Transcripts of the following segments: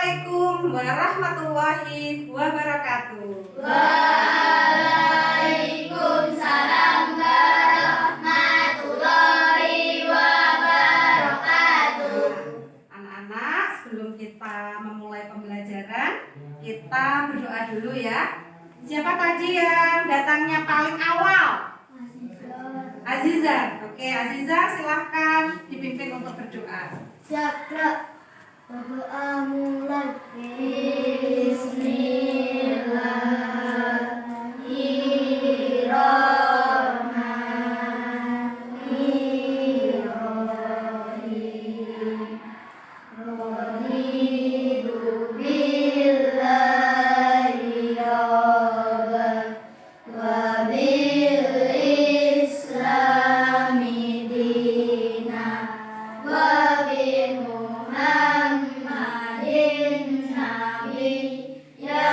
Assalamualaikum warahmatullahi wabarakatuh. Waalaikumsalam warahmatullahi wabarakatuh. Anak-anak, sebelum kita memulai pembelajaran, kita berdoa dulu ya. Siapa tadi yang datangnya paling awal? Aziza. Oke, Aziza silahkan dipimpin untuk berdoa. Syakra berdoa mulai. Bismillahirrahmanirrahim. Raditu billahi rabban wa bil islami dinan wa bi Muhammadin nabiyya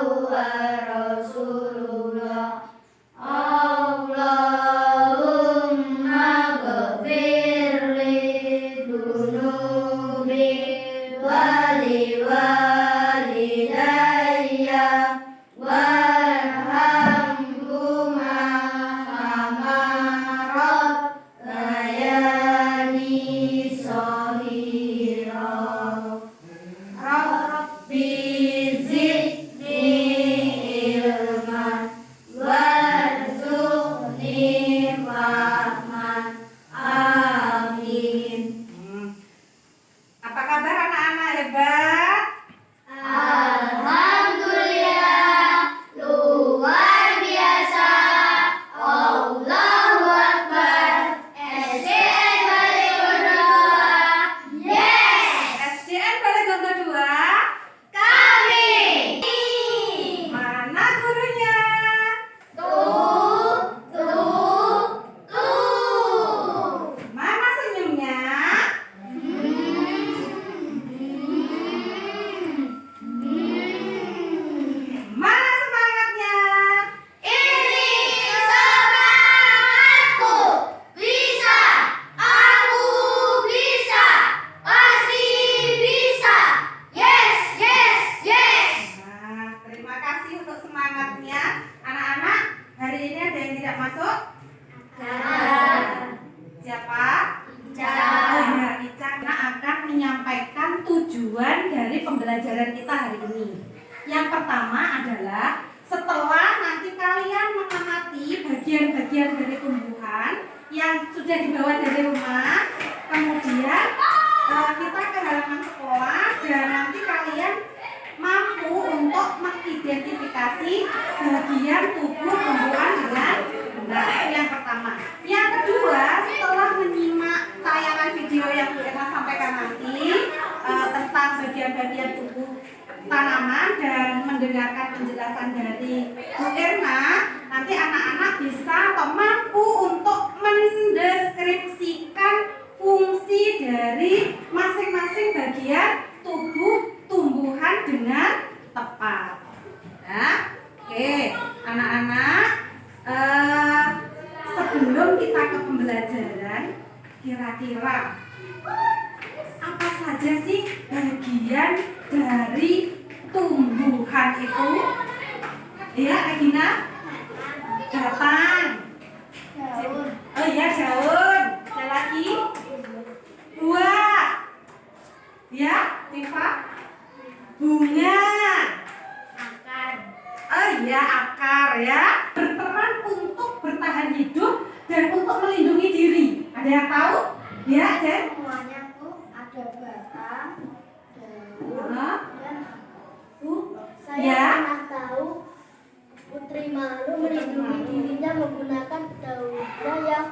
wa rasulullah. Allahumma ghfir li dunubi wa li walidayya warhamhuma kama rabbayani shaghira. Rabbi zidni ilman warzuqni fahman. Amin. Apa kabar anak-anak hebat? Alhamdulillah, luar biasa. Allahu Akbar. SDN Balai Gondok 2. Yes, SDN Balai Gondok 2. kami. Mana gurunya? Tuh. Mana senyumnya? Mana semangatnya? Ini semangatku. Bisa, aku bisa, pasti bisa. Yes, yes, yes. Nah, terima kasih untuk semangatnya. Anak-anak, hari ini ada yang tidak masuk? Siapa? Oh ya, Ica akan menyampaikan tujuan dari pembelajaran kita hari ini. Yang pertama adalah setelah nanti kalian mengamati bagian-bagian dari tumbuhan yang sudah dibawa dari rumah, kemudian kita ke halaman sekolah dan nanti kalian mampu untuk mengidentifikasi bagian tubuh tumbuhan dengan benar. Itu yang pertama. Yang kedua, setelah menyimak tayangan video yang Bu Erna sampaikan nanti tentang bagian-bagian tubuh tanaman dan mendengarkan penjelasan dari Bu Erna, nanti anak-anak bisa atau mampu untuk mendeskripsikan fungsi dari masing-masing bagian tubuh tumbuhan dengan tepat. Ya, oke, anak-anak, sebelum kita ke pembelajaran, kira-kira apa saja sih bagian dari tumbuhan itu? Ya, Regina? Batang. Oh iya, daun. Ada lagi? Buah. Ya, Tifa? Bunga. Oh iya, akar ya. Berperan untuk bertahan hidup dan untuk melindungi diri. Ada yang tahu? Ya, Jen? Semuanya tuh ada batang, daun, Hah? dan aku. Saya Ya. pernah tahu putri malu melindungi dirinya menggunakan daunnya yang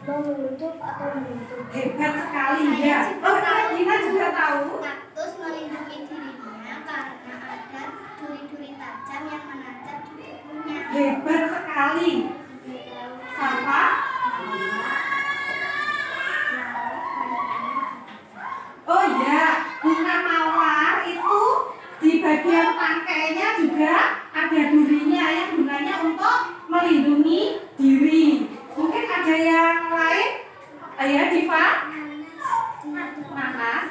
mengucuk atau mengucuk. Hebat sekali ya. Oh, Regina juga tahu. Kaktus melindungi dirinya karena ada duri-duri tajam yang menancap di tubuhnya. Hebat sekali. Sama? Oh ya, bunga mawar itu di bagian tangkainya juga ada durinya yang gunanya untuk melindungi diri. Mungkin ada yang lain? Ya, Diva? Nanas.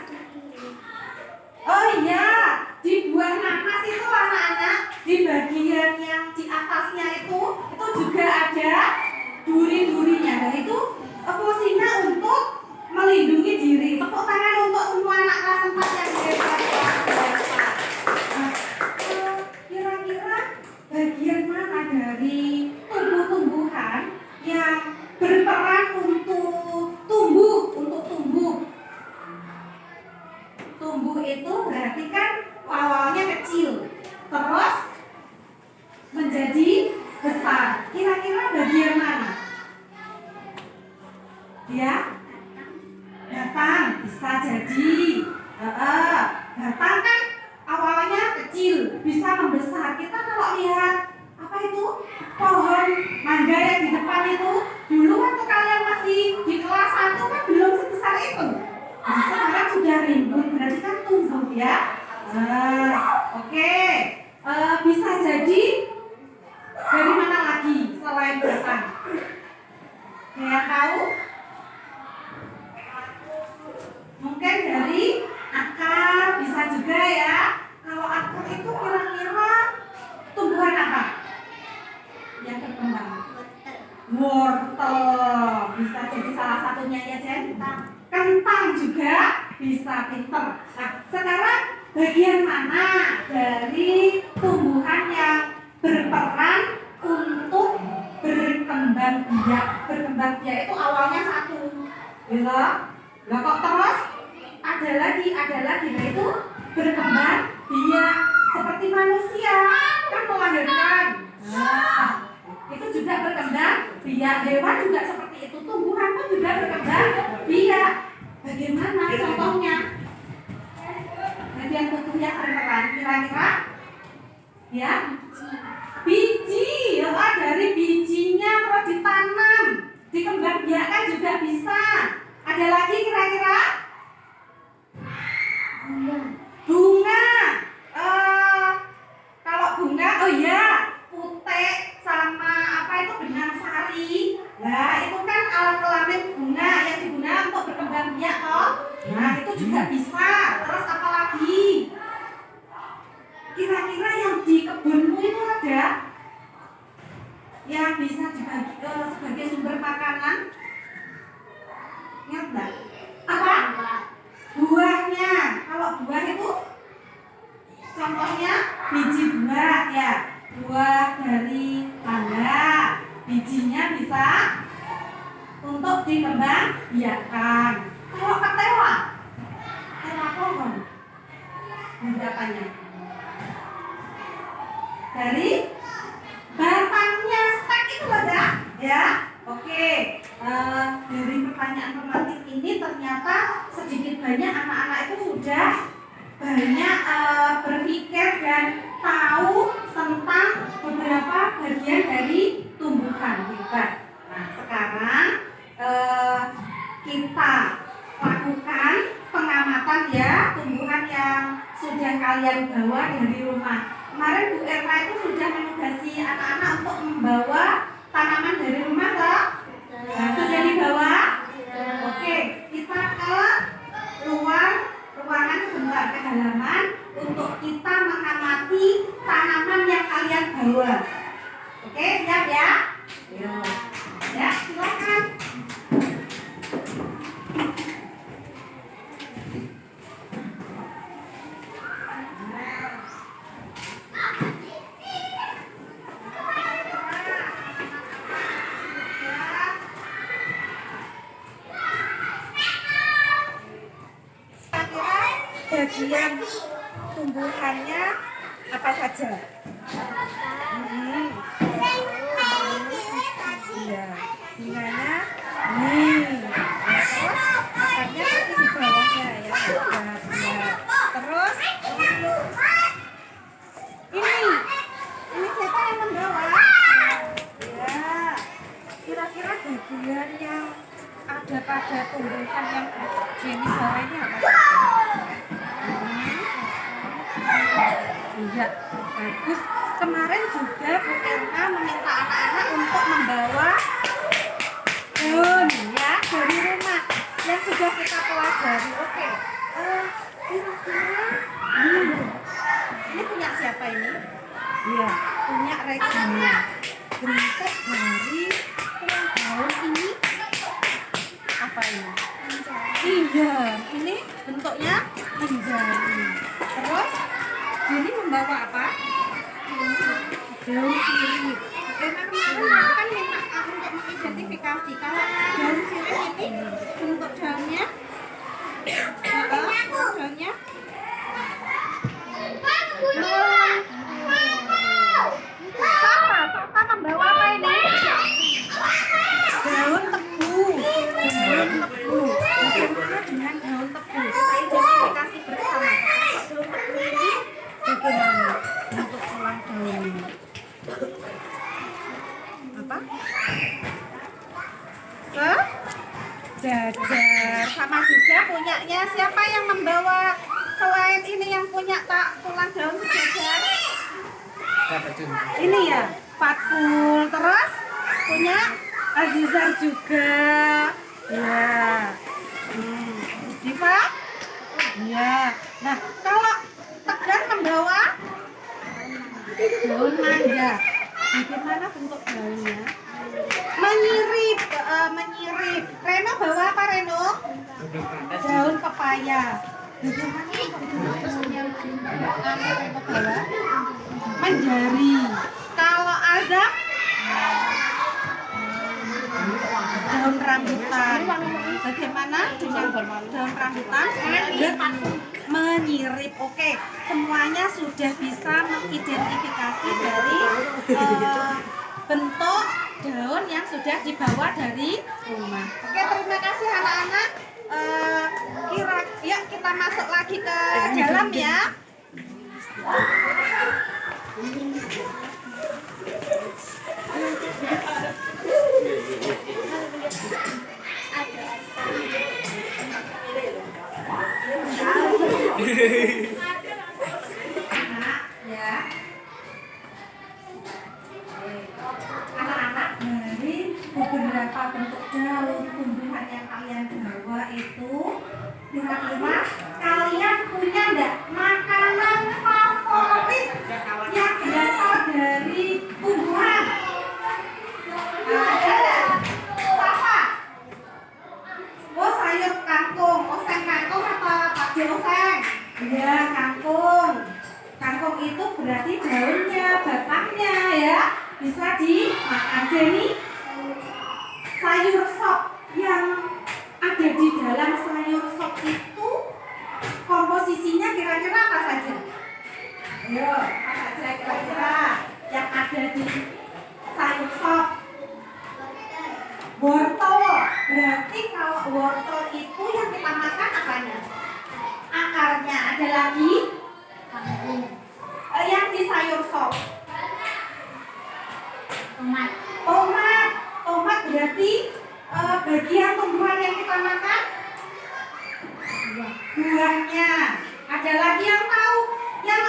perhatikan awalnya kecil, terus menjadi besar. Kira-kira bagian mana? Ya, batang bisa jadi. Batang kan awalnya kecil, bisa membesar. Kita kalau lihat apa itu pohon mangga yang di depan itu, dulu waktu kalian masih di kelas 1 kan belum sebesar itu. Nah, sekarang sudah rimbun, berarti kan tumbuh ya. Oke. Bisa jadi dari mana lagi selain batang? Yang tahu? Mungkin dari akar, bisa juga ya. Kalau akar itu kira-kira tumbuhan apa yang berkembang? Wortel. Bisa jadi salah satunya ya, Jen. Kentang juga bisa, pinter. Nah, sekarang bagian mana dari tumbuhan yang berperan untuk berkembang biak? Berkembang biak itu awalnya satu, gitu. Lah kok terus ada lagi, nah itu berkembang biak seperti manusia kan melahirkan. Nah, itu juga berkembang biak. Hewan juga seperti itu, tumbuhan pun juga berkembang biak. Bagaimana contohnya? Bagian tubuh yang berperan kira-kira ya biji. Dari bijinya terus ditanam, dikembang biakkan juga bisa. Ada lagi kira-kira? Bunga. Kalau bunga, oh ya, putek sama apa itu benang sari. Nah, itu kan alat kelamin bunga yang digunakan untuk berkembang biak toh. Nah, itu juga bisa. Terus apa lagi? Kira-kira yang di kebunmu itu ada yang bisa dibagi sebagai sumber makanan? Ingat enggak? Apa? Buahnya. Kalau buah itu contohnya biji buah ya. Buah dari mangga. Bijinya bisa untuk dikembang biakan. Kalau ketela pohon dari apanya? Dari batangnya, stek itu ada ya. Oke. Dari pertanyaan pematik ini ternyata sedikit banyak anak-anak itu sudah banyak berpikir dan tahu tentang beberapa bagian dari tumbuhan. Hebat. Nah, sekarang kita lakukan pengamatan ya tumbuhan yang sudah kalian bawa dari rumah. Kemarin Bu Erna itu sudah menugasi anak-anak untuk membawa tanaman dari rumah toh? Nah, sudah dibawa? Oke, kita ke ruangan sebentar ke halaman untuk kita mengamati tanaman yang kalian bawa. Oke, siap ya? Ya, silakan. Bagian tumbuhannya apa saja? Iya, bunganya nih. Terus akarnya pasti di bawahnya ya. Terus ini siapa yang membawa? Ya, kira-kira bagian yang ada pada tumbuhan yang Jenny bawa ini apa saja? Iya, bagus. Kemarin juga Bu Erna meminta anak-anak untuk membawa daun ya dari rumah yang sudah kita pelajari. Oke. Kira-kira ini punya siapa ini? Iya, punya Regina. Bentuk dari daun ini apa ini? Iya, ini bentuknya menjadi. Terus Jenny membawa apa? Daun sirih. Karena kemarin kan minta aku untuk mengidentifikasi kalau daun sirih ini bentuk daunnya Safa membawa apa ini? Daun tebu. Daun tebu. Bagaimana dengan daun tebu? Kita identifikasi bersama. Daun tebu ini bagaimana untuk tulang daun ini? Apa? Sejajar. Sama juga punyanya siapa yang membawa selain ini yang punya tulang daun sejajar? Ini ya, Fatkul. Terus punya Azizar juga. Ya. Diva? Ya. Nah, kalau Tegar membawa daun mangga. Bagaimana bentuk daunnya? Menyirip, menyirip. Reno bawa apa Reno? Daun pepaya. Bagaimana Reno bawa? Menjari. Kalau Azam daun rambutan. Bagaimana dengan daun rambutan? Menyirip. Oke, semuanya sudah bisa mengidentifikasi dari bentuk daun yang sudah dibawa dari rumah. Oke, terima kasih anak-anak. Yuk kita masuk lagi ke dalam ya. Anak-anak, dari beberapa bentuk daun tumbuhan yang kalian bawa itu, kira-kira kalian punya enggak makanan favorit yang berasal dari tumbuhan? Ada enggak? Apa? Oh, sayur kangkung. Oseng kangkung atau apa? Oseng. Ya, kangkung. Kangkung itu berarti daunnya, batangnya ya. Bisa dimakan. Jadi sayur sop yang ada di dalam sayur sop itu komposisinya kira-kira apa saja? Ayo, apa saja kira-kira yang ada di sayur sop? Wortel. Berarti kalau wortel itu yang kita makan apanya? Akarnya. Ada lagi? Yang di sayur sop. Tomat. Tomat berarti bagian tumbuhan yang kita makan? Buahnya. Ada lagi yang tahu? Yang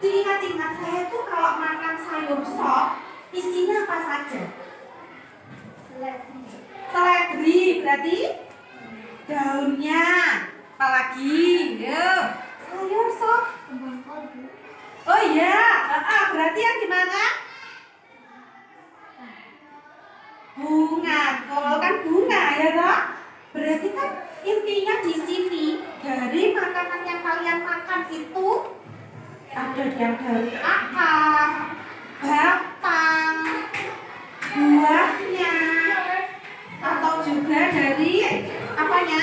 diingat-ingat saya tuh kalau makan sayur sop isinya apa saja? Seledri berarti daunnya. Apalagi? Yuk. Sayur sop. Oh iya. Berarti yang gimana? Bunga. Kol kan bunga ya toh? Berarti kan intinya di sini dari makanan yang kalian makan itu ada yang dari akar, batang, buahnya, atau juga dari apanya?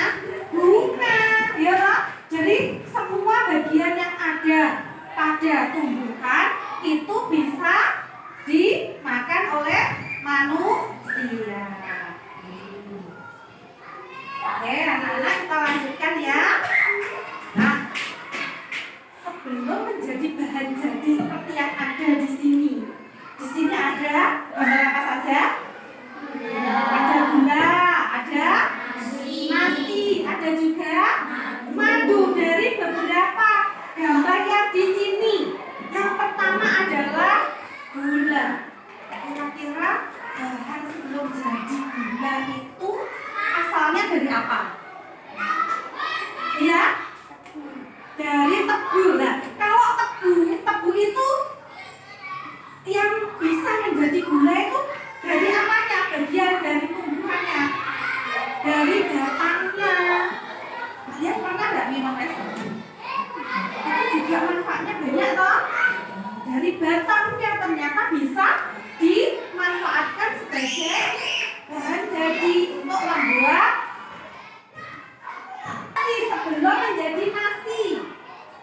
Bunga, ya toh? Jadi semua bagian yang ada pada tumbuhan itu bisa dimakan oleh manusia. Oke, anak-anak kita lanjutkan ya. Nah, sebelum menjadi bahan jadi seperti yang ada di sini. Di sini ada gambar apa saja? Ada gula, ada nasi, ada juga madu. Dari beberapa gambar yang di sini, yang pertama adalah gula. Kira-kira bahan sebelum jadi gula itu asalnya dari apa? Ya, dari tebu. Nah, kalau tebu itu yang bisa menjadi gula itu dari apanya? Bagian dari tumbuhannya, dari batangnya. Kalian pernah nggak minum es tebu? Itu juga manfaatnya banyak toh. Dari batangnya ternyata bisa dimanfaatkan sebagai bahan jadi untuk membuat nasi sebelum menjadi nasi.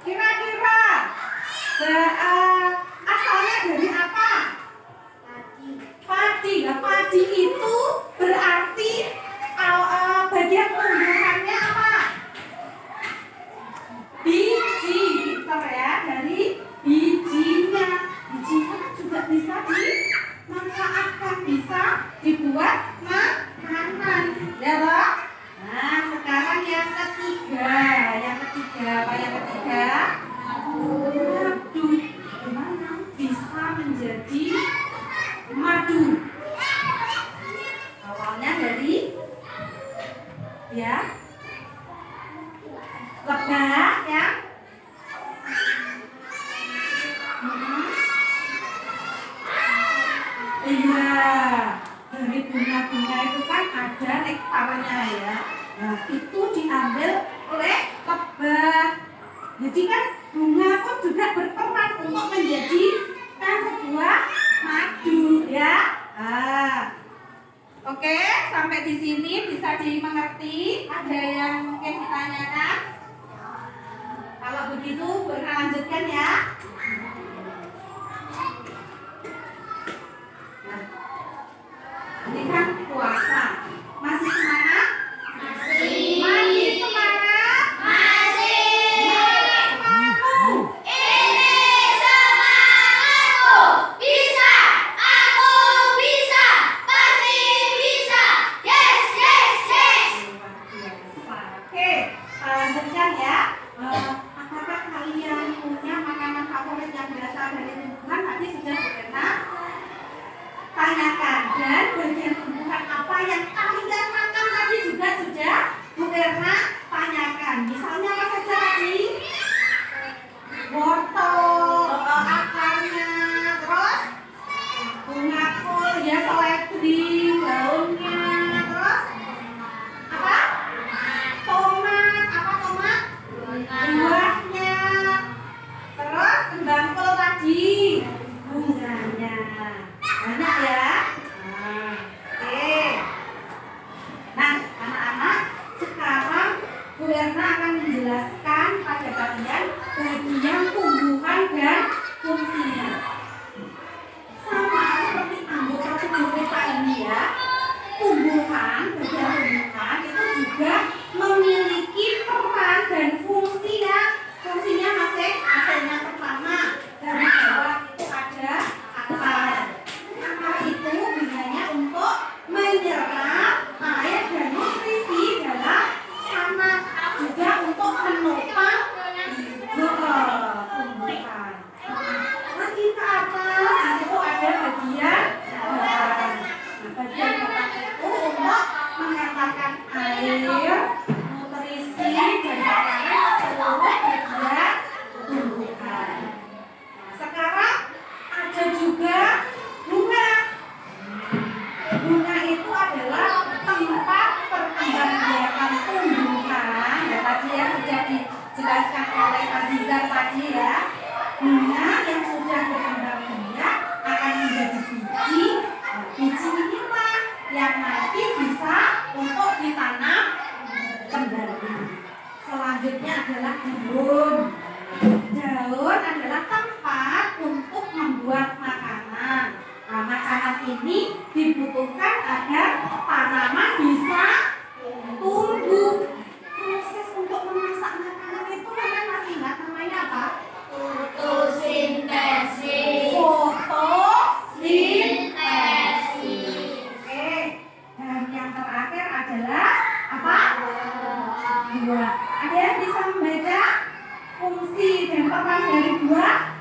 Kira-kira Asalnya dari apa? Padi. Padi. Nah, padi itu berarti bagian tumbuhannya apa? Biji. Pintar ya, dari bijinya. Bijinya kan juga bisa dimanfaatkan, bisa dibuat makanan. Ya toh? Nah, sekarang yang ketiga. Apa yang ketiga? Madu. Gimana bisa menjadi madu? Awalnya dari lebah ya. Iya, dari bunga-bunga itu kan ada nektarnya ya. Nah, itu diambil oleh lebah. Jadi kan bunga pun juga berperan untuk menjadikan sebuah madu ya. Oke, sampai di sini bisa dimengerti? Ada yang mungkin ditanyakan? Kalau begitu, kita lanjutkan ya. Nah, ini kan puasa. Masih semangat? Masih semangat? Semangatmu. Ini semangatku. Bisa, aku bisa, pasti bisa. Yes, yes, yes. Luar biasa. Oke, lanjutkan ya. Apakah kalian punya makanan favorit yang berasal dari tumbuhan? Tadi sudah pernah tanyakan. Dan bagian tumbuhan apa yang kalian makan tadi juga sudah pernah tanyakan. Misalnya apa saja tadi? Wortel, akarnya, terus bunga kol, ya seledri, daunnya, terus apa? Tomat, apa tomat? Buahnya, terus kembang kol tadi, bunganya. Banyak ya. Oke. Nah, anak-anak, sekarang Bu Erna akan menjelaskan pada kalian bagian tumbuhan dan fungsinya. Sama seperti anggota tubuh kita ini ya. Tumbuhan, bagian tumbuhan itu juga memiliki peran dan fungsi ya. Fungsinya masing-masing. Yang pertama, dari bawah itu ada akar. Akar itu gunanya untuk menyerap air dan nutrisi dalam tanah, juga untuk menopang tumbuhan. Lagi ke atas, di situ ada bagian batang. Nah, bagian batang itu untuk mengantarkan air, nutrisi, dan makanan ke seluruh bagian tumbuhan. Nah, sekarang ada juga bunga. Bunga itu adalah tempat perkembangbiakan tumbuhan. Ya, tadi ya sudah dijelaskan oleh Azizar tadi ya. Bunga yang sudah berkembang biak akan menjadi biji. Nah, biji inilah yang nanti bisa untuk ditanam kembali. Selanjutnya adalah daun. Daun adalah tempat untuk membuat makanan. Nah, makanan ini dibutuhkan agar tanaman bisa tumbuh. Proses untuk memasak makanan itu kalian masih ingat namanya apa? Fotosintesis. Fotosintesis. Oke. Dan yang terakhir adalah apa? Buah. Ada yang bisa membaca fungsi dan peran dari buah?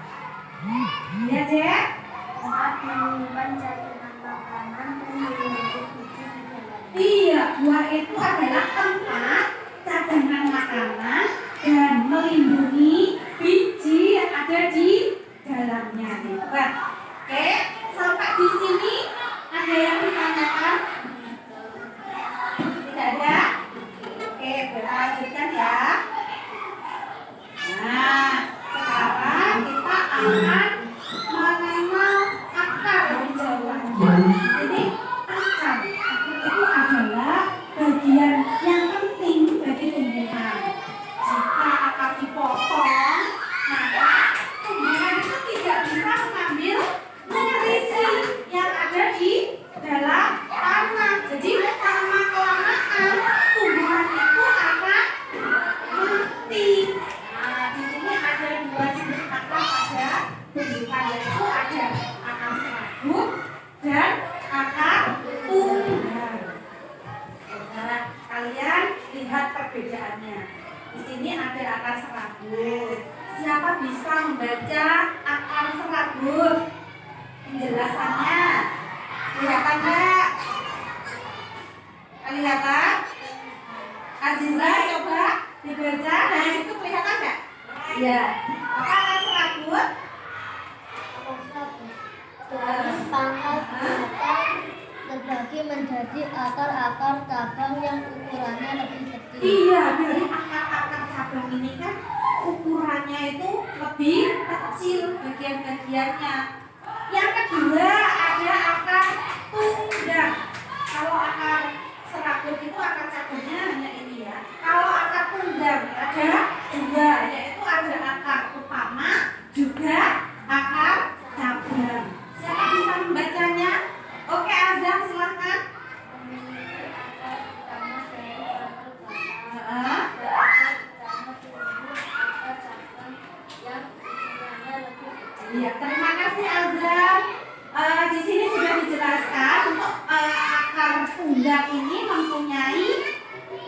Ya, Cek? Tempat menyimpan cadangan makanan dan melindungi biji di dalamnya. Iya, buah itu adalah tempat cadangan makanan dan melindungi biji yang ada di dalamnya. Hebat. Oke, sampai di sini ada yang ditanyakan? Tidak ada? Oke, kita lanjutkan ya. Nah, sekarang kita akan mengenal akar lebih jauh lagi. Jadi akar itu adalah bagian yang penting bagi tumbuhan. Jika akar dipotong, maka tumbuhan bisa membaca akar serabut. Penjelasannya kelihatan nggak? Kelihatan? Aziza coba dibaca dari situ kelihatan nggak? Iya. Akar serabut. Dari pangkal batang terbagi menjadi akar-akar cabang yang ukurannya lebih kecil. Iya, dari akar-akar cabang ini kan ukurannya itu lebih kecil bagian-bagiannya. Yang kedua ada akar tunggang. Kalau akar serabut itu akar cabangnya hanya ini ya. Kalau akar tunggang ada dua, yaitu ada akar utama juga akar cabang. Siapa bisa membacanya? Oke, Azam silahkan. Iya, terima kasih Azam. Di sini sudah dijelaskan untuk akar tunggang ini mempunyai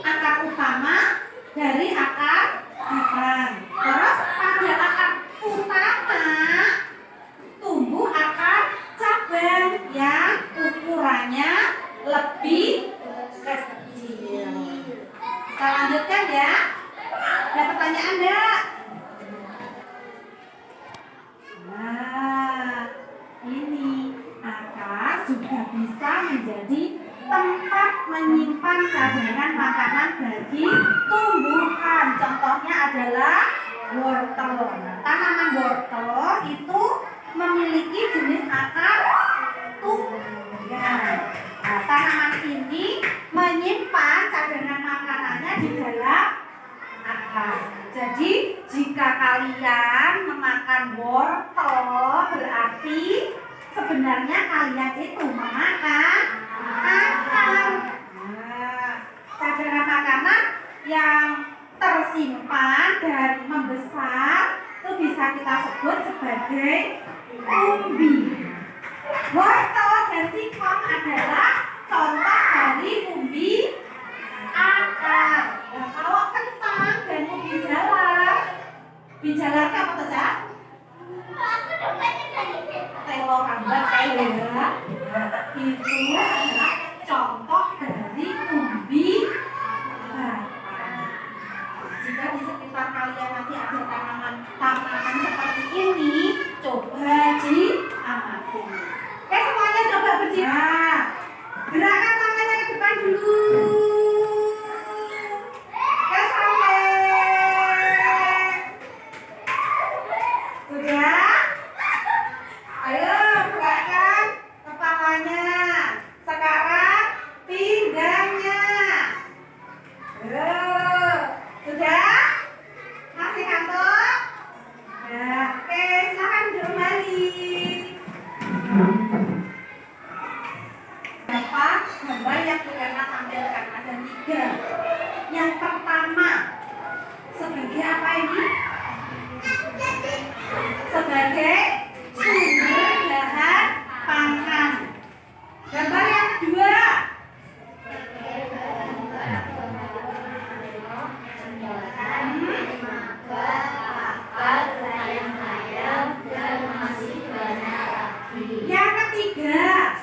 akar utama dari akar cabang. Terus pada akar utama tumbuh akar cabang yang ukurannya lebih kecil. Kita lanjutkan ya. Ada pertanyaan enggak? Nah, ini akar juga bisa menjadi tempat menyimpan cadangan makanan bagi tumbuhan. Contohnya adalah wortel. Nah, tanaman wortel itu memiliki jenis akar tunggang. Nah, tanaman ini menyimpan cadangan makanannya di dalam akar. Jadi jika kalian memakan wortel berarti sebenarnya kalian itu memakan akar. Nah, cadangan makanan yang tersimpan dan membesar itu bisa kita sebut sebagai umbi. Wortel dan singkong adalah contoh dari umbi akar. Nah, kalau kentang dan ubi jalar, ubi jalar apa tuh, Cak? Telo rambat telo ya. Itu adalah contoh dari umbi akar. Jika di sekitar kalian nanti ada tanaman seperti ini, coba diamati. Oke, semuanya coba berdiri. Nah, gerakan tangannya ke depan dulu. Oke, sampai. Sudah? Ayo, gerakkan kepalanya. Sekarang pinggangnya. Sudah? Masih kantor? Ya, oke, silahkan kembali. Berapa gambar yang kita tampilkan? Ada 3. Yang pertama, sebagai apa ini? Sebagai sumber bahan pangan. Gambar yang kedua, yang ketiga,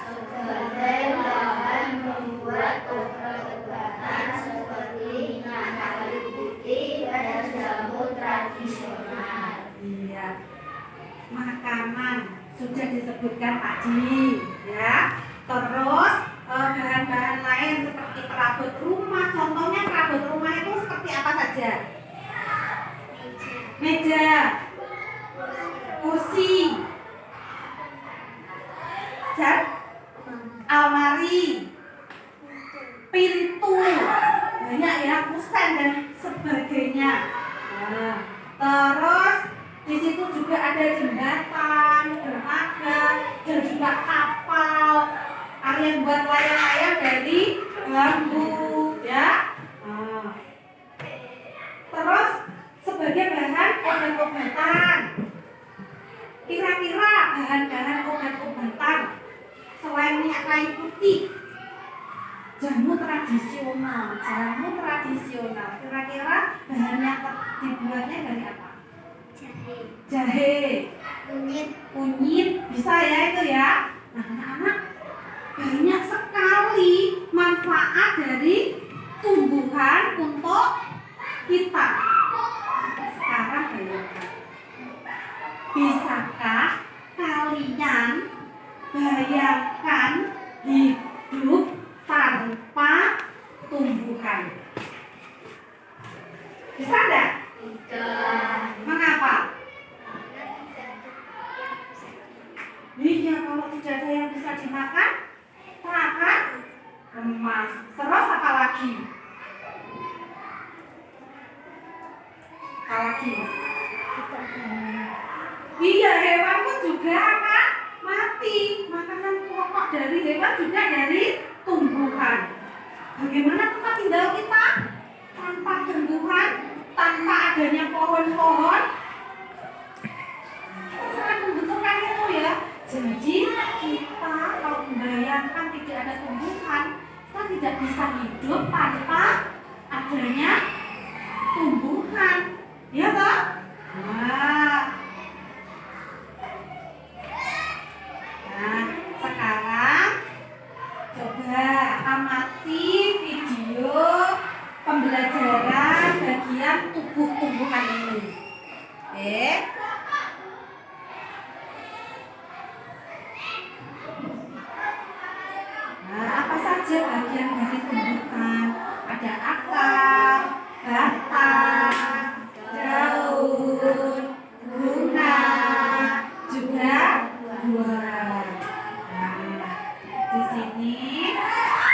iya, makanan sudah disebutkan tadi, ya. Terus bahan-bahan lain seperti perabot rumah. Contohnya perabot rumah itu seperti apa saja? Meja, kursi, dan almari, pintu, banyak ya, kusen dan sebagainya. Nah, terus di situ juga ada jembatan, dermaga, dan juga kapal. Kalian buat layang-layang dari bambu, ya. Nah, terus sebagai bahan obat-obatan. Kira-kira bahan-bahan obat-obatan selain minyak kayu putih, jamu tradisional. Kira-kira bahan yang dibuatnya dari apa? Jahe. Kunyit. Kunyit. Bisa ya itu ya. Nah anak-anak, banyak sekali manfaat dari tumbuhan untuk kita. Sekarang bayangkan, bisakah kalian bayangkan hidup tanpa tumbuhan? Bisa enggak? Mengapa? Iya, kalau tidak ada yang bisa dimakan, kita akan lemas. Terus apa lagi? Apa lagi? Iya, hewan pun juga akan mati. Makanan pokok dari hewan juga dari tumbuhan. Bagaimana tempat tinggal kita tanpa tumbuhan, tanpa adanya pohon-pohon? Kita sangat membutuhkan itu ya. Jadi kita kalau membayangkan tidak ada tumbuhan, kita tidak bisa hidup tanpa adanya tumbuhan. Ya toh? Nah, sekarang coba amati video pembelajaran bagian tubuh tumbuhan ini. Oke. Nah, apa saja bagian dari tumbuhan? Ada akar, batang, daun, bunga, juga buah. Nah, di sini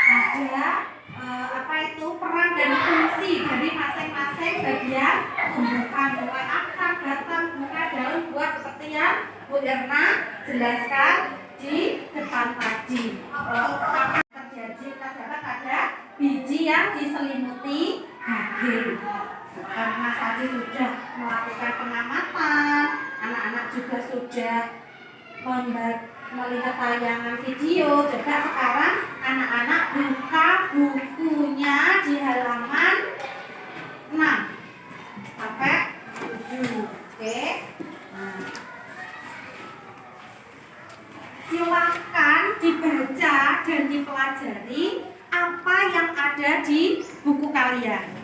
ada apa itu peran dan fungsi dari masing-masing bagian tumbuhan, mulai akar, batang, bunga, daun, buah seperti yang Bu Irna jelaskan di depan tadi. Terjadi terdapat ada biji yang diselimuti daging. Karena tadi sudah melakukan pengamatan, anak-anak juga sudah melihat tayangan video. Coba sekarang anak-anak buka bukunya di halaman 6 sampai 7. Oke. Nah, silakan dibaca dan dipelajari apa yang ada di buku kalian.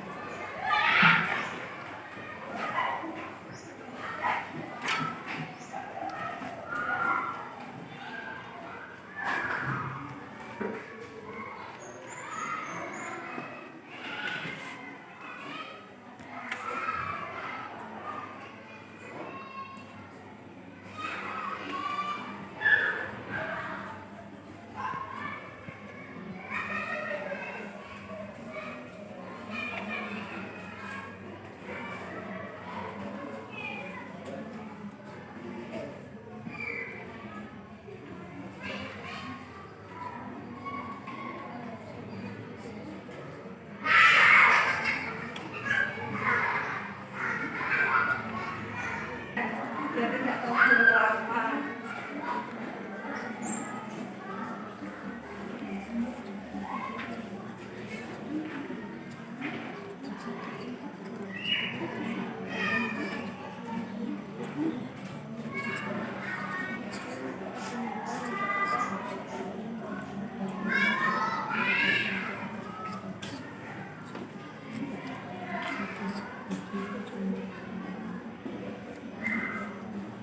Biar tidak terlalu lama.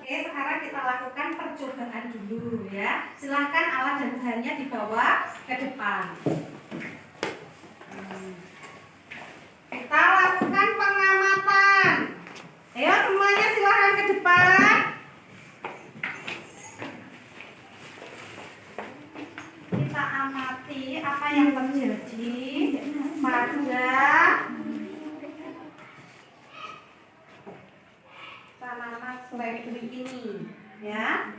Oke, sekarang kita lakukan percobaan dulu ya. Silakan alat dan bahannya dibawa ke depan. Kita lakukan pengamatan. Ayo semuanya silakan ke depan. Kita amati apa yang terjadi pada tanaman strawberry ini, ya.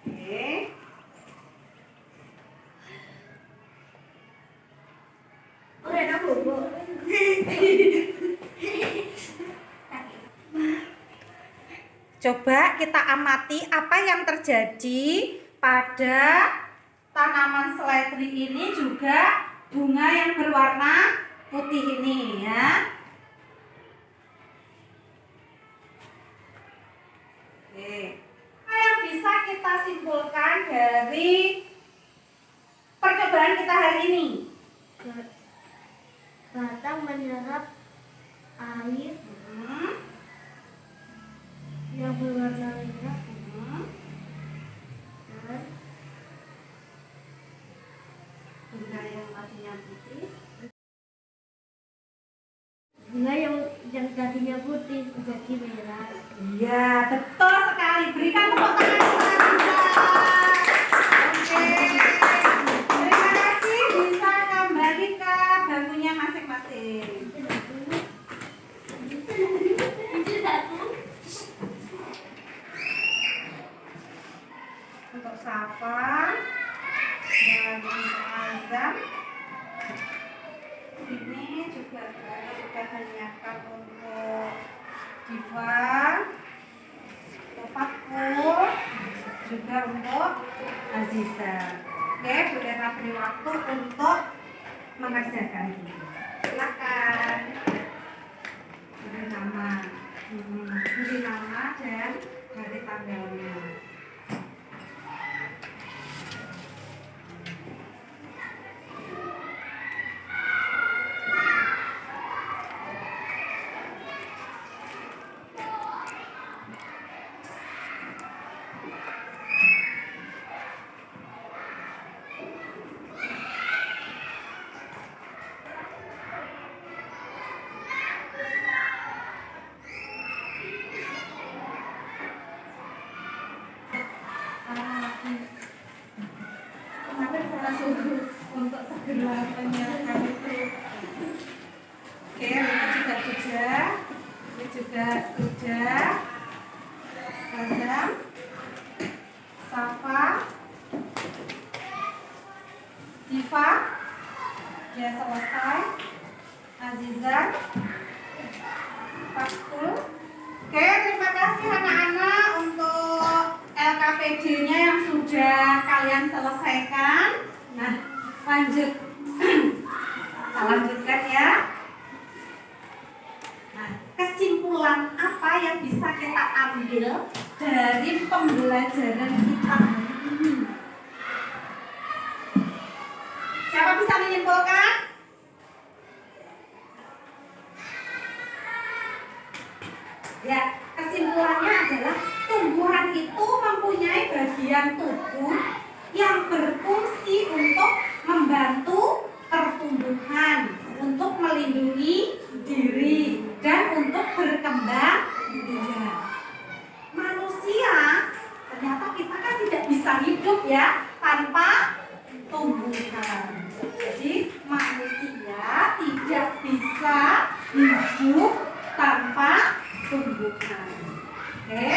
Oke. Udah ada bubuk. Coba kita amati apa yang terjadi pada tanaman seledri ini juga bunga yang berwarna putih ini ya. Oke. Apa yang bisa kita simpulkan dari percobaan kita hari ini? Batang menyerap air yang berwarna merah dan Bunga yang tadinya putih. bunga yang tadinya putih menjadi merah. Iya, betul sekali. Berikan tepuk tangan kita. Oke. Terima kasih, bisa kembali ke bangkunya masing-masing. Untuk Safa dan untuk Azam, ini juga sudah menyiapkan untuk Diva, Topakul, juga untuk Aziza. Oke, Bu Erna beri waktu untuk mengerjakan ini. Silakan. Beri nama, dan hari tanggalnya. Kemarin saya suruh untuk segera menyiapkan itu. Oke, ini juga sudah. Ini juga sudah. Azam, Safa, Diva, ya selesai. Aziza, Fakul. Oke, terima kasih anak-anak untuk LKPD-nya yang sudah kalian selesaikan. Nah, lanjutkan ya. Nah, kesimpulan apa yang bisa kita ambil dari pembelajaran kita hari ini? Siapa bisa menyimpulkan? Ya, kesimpulannya adalah tumbuhan itu mempunyai bagian tubuh yang berfungsi untuk membantu pertumbuhan, untuk melindungi diri, dan untuk berkembang biak. Manusia, ternyata kita kan tidak bisa hidup ya tanpa tumbuhan. Jadi manusia tidak bisa hidup tanpa tumbuhan. Oke.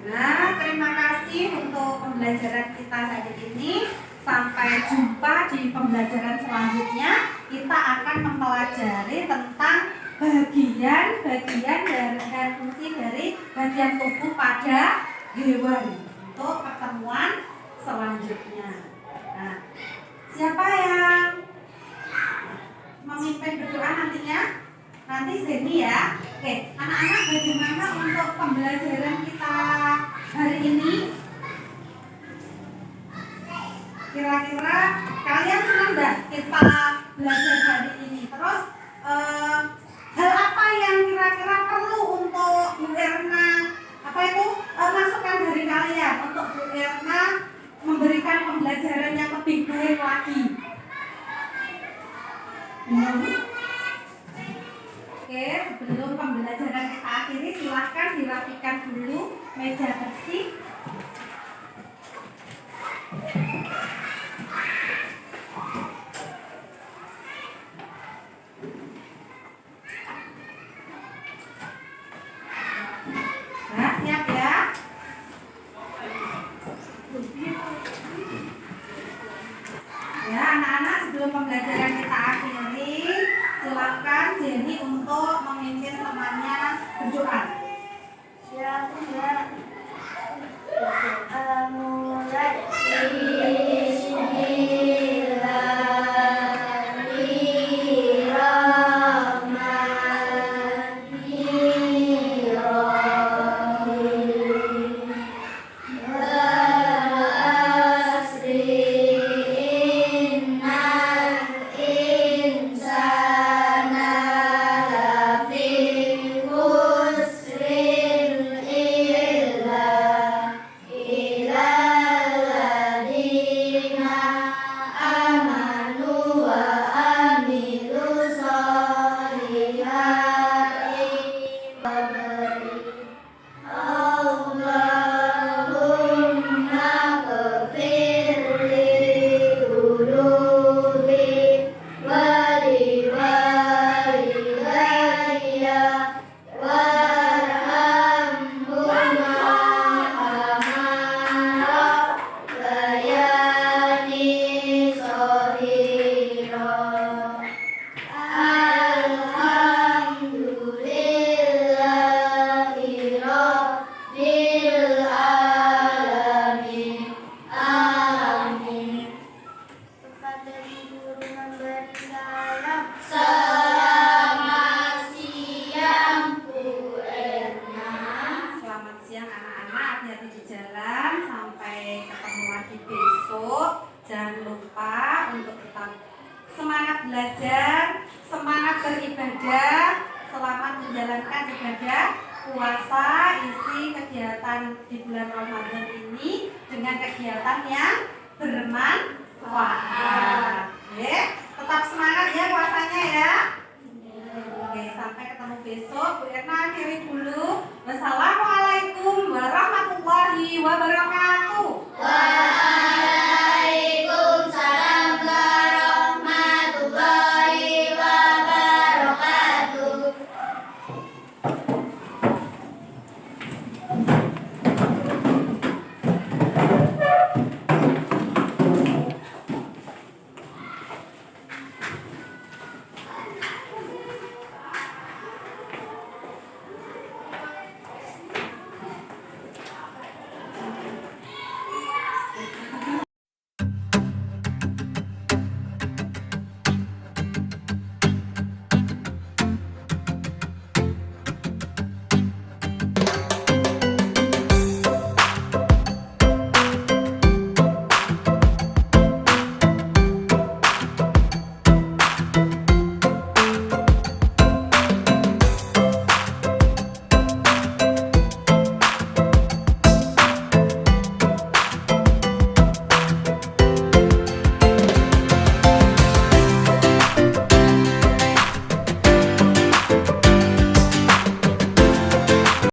Nah, terima kasih untuk pembelajaran kita hari ini. Sampai jumpa di pembelajaran selanjutnya. Kita akan mempelajari tentang bagian-bagian dan fungsi dari bagian tubuh pada hewan untuk pertemuan selanjutnya. Nah, siapa yang memimpin berdoa nantinya? Nanti Zeni ya. Oke, anak-anak, bagaimana untuk pembelajaran kita hari ini? Kira-kira kalian senang nggak kita belajar hari ini? Terus hal apa yang kira-kira perlu untuk Bu Erna masukan dari kalian untuk Bu Erna memberikan pembelajaran yang lebih baik lagi? Oke, sebelum pembelajaran kita akhiri, silahkan dirapikan dulu meja bersih. Nah, siap ya. Ya, anak-anak, sebelum pembelajaran kita akhiri, silakan Jenny untuk memimpin temannya berdoa. Siap, Mbak. Kepada guru memberi salam. Selamat siang anak-anak, hati-hati di jalan. Sampai ketemu lagi besok. Jangan lupa untuk tetap semangat belajar, semangat beribadah, selamat menjalankan ibadah puasa. Isi kegiatan di bulan Ramadan ini dengan kegiatan yang bermanfaat. Oke, tetap semangat ya puasanya ya. Oke, sampai ketemu besok. Bu Erna akhiri dulu. Wassalamualaikum warahmatullahi wabarakatuh.